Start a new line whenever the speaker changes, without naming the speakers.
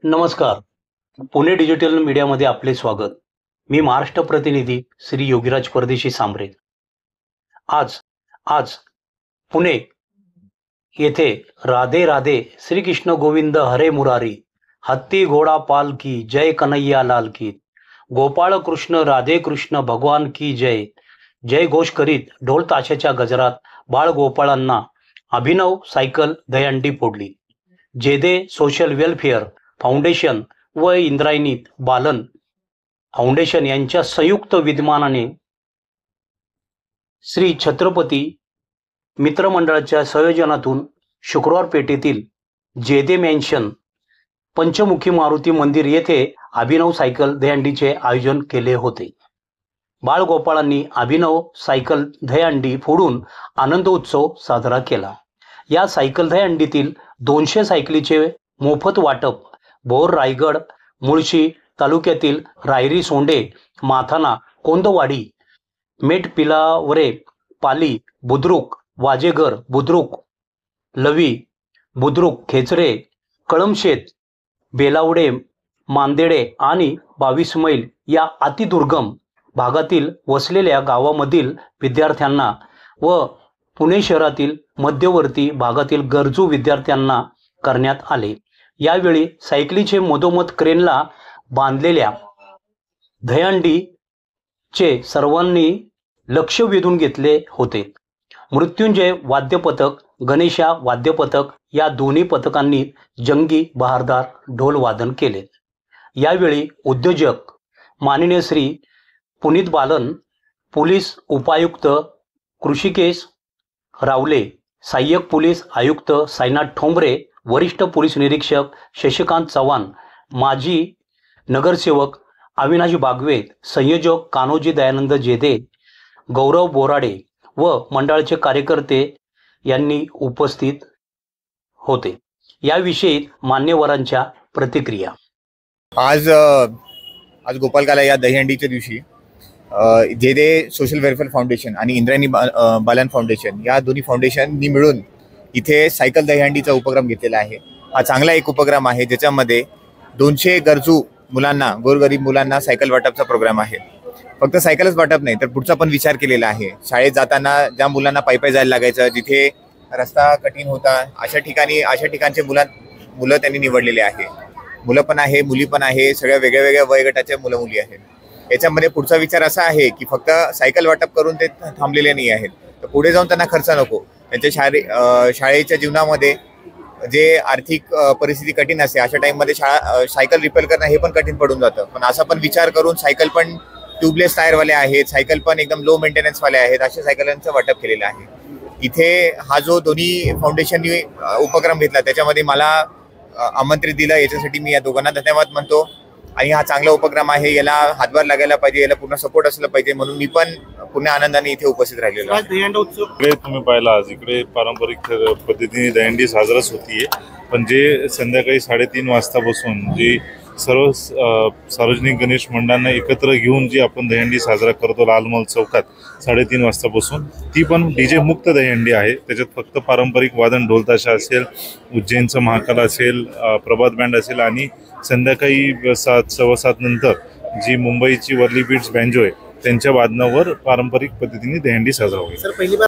नमस्कार. पुणे डिजिटल मीडियामध्ये आपले स्वागत. मी महाराष्ट्र प्रतिनिधी श्री योगीराज परदेशी सांबरे. आज आज पुणे येथे राधे राधे श्रीकृष्ण गोविंद हरे मुरारी, हत्ती घोडा पाल की जय कन्हैया लाल की, गोपाळ कृष्ण राधे कृष्ण भगवान की जय जय घोष करीत ढोल ताशाच्या गजरात बाळ गोपाळांना अभिनव सायकल दहीहंडी फोडली. जेदे सोशल वेलफेअर फाउंडेशन व इंद्रायणी बालन फाउंडेशन यांच्या संयुक्त विद्यमानाने श्री छत्रपती मित्रमंडळाच्या संयोजनातून शुक्रवार पेठेतील जेदे मॅन्शन पंचमुखी मारुती मंदिर येथे अभिनव सायकल दहीहंडीचे आयोजन केले होते. बाळ गोपाळांनी अभिनव सायकल दहीहंडी फोडून आनंद उत्सव साजरा केला. या सायकल दहीहंडीतील 200 सायकलीचे मोफत वाटप भोर, रायगड, मुळशी तालुक्यातील रायरी, सोंडे, माथाना, कोंदवाडी, मेटपिलावरे, पाली, बुद्रुक, वाजेघर, बुद्रुक, लवी, बुद्रुक, खेचरे, कळमशेत, बेलावडे, मांदेडे आणि 22 मैल या अतिदुर्गम भागातील वसलेल्या गावामधील विद्यार्थ्यांना व पुणे शहरातील मध्यवर्ती भागातील गरजू विद्यार्थ्यांना करण्यात आले. यावेळी सायकलीचे मधोमध क्रेनला बांधलेल्या दहीहंडीचे सर्वांनी लक्ष वेधून घेतले होते. मृत्युंजय वाद्य पथक, गणेशा वाद्य पथक या दोन्ही पथकांनी जंगी बहारदार ढोल वादन केले. यावेळी उद्योजक माननीय श्री पुनीत बालन, पोलीस उपायुक्त कृषिकेश रावले, सहाय्यक पोलीस आयुक्त साईनाथ ठोंबरे, वरिष्ठ पोलीस निरीक्षक शशिकांत चव्हाण, माजी नगरसेवक अविनाश बागवे, संयोजक कान्होजी दयानंद जेदे, गौरव बोराडे व मंडळाचे कार्यकर्ते यांनी उपस्थित होते. याविषयी मान्यवरांच्या प्रतिक्रिया.
आज गोपालकाला या दहीहंडीच्या दिवशी जेदे सोशल वेलफेअर फाउंडेशन आणि इंद्रायणी बालन फाउंडेशन या दोन्ही फाउंडेशननी मिळून इथे सायकल दहीहंडीचा उपक्रम घेतलेला आहे. हा चांगला एक उपक्रम आहे ज्याच्यामध्ये 200 गरजू मुलांना, गोरगरीब मुलांना सायकल वाटपचा प्रोग्राम आहे. फक्त सायकलच वाटप नाही तर पुढचा पण विचार केलेला आहे. शाळेत जाताना ज्या मुलांना पायी जायला लागायचं, जिथे रस्ता कठीण होता, अशा ठिकाणचे मुलं त्यांनी निवडलेले आहे. मुलं पण आहे, मुली पण आहे, सगळ्या वेगळ्या वेगळ्या वयोगटाच्या मुलं मुली आहेत. याच्यामध्ये पुढचा विचार असा आहे की फक्त सायकल वाटप करून ते थांबलेले नाही आहेत, तर पुढे जाऊन त्यांना खर्च नको. त्यांच्या शाळेच्या जीवनामध्ये जे आर्थिक परिस्थिती कठीण असते अशा टाईममध्ये सायकल रिपेअर करणं हे पण कठीण पडून जातं. पण असा पण विचार करून सायकल पण ट्यूबलेस टायरवाले आहेत, सायकल पण एकदम लो मेंटेनन्सवाले आहेत, अशा सायकलांचं वाटप केलेलं आहे. इथे हा जो दोन्ही फाउंडेशननी उपक्रम घेतला त्याच्यामध्ये मला आमंत्रित दिलं, याच्यासाठी मी या दोघांना धन्यवाद म्हणतो. आणि हा चांगला उपक्रम आहे, याला हातभार लागायला पाहिजे, याला पूर्ण सपोर्ट असलं पाहिजे, म्हणून मी पण पुन्हा आनंदाने इथे उपस्थित राहिलेलो आहे.
इकडे तुम्ही पाहिला आज इकडे पारंपरिक पद्धतीने दहीहंडी साजराच होतीये, पण जे संध्याकाळी 3:30 वाजता बसून जी सर्व सार्वजनिक गणेश मंडळांना एकत्र घेऊन जी आपण दहीहंडी साजरा करतो लालमहल चौकात 3:30 वाजता बसून, ती पण डीजे मुक्त दहीहंडी आहे. त्याच्यात फक्त पारंपरिक वादन ढोलताशा असेल, उज्जैनचं महाकाल असेल, प्रभात बँड असेल आणि संध्याकाळी 7, 7:15 नंतर जी मुंबईची वर्ली बीट्स बँजो आहे त्यांच्या वादनावर पारंपरिक पद्धतीने दहीहंडी साजरा होईल.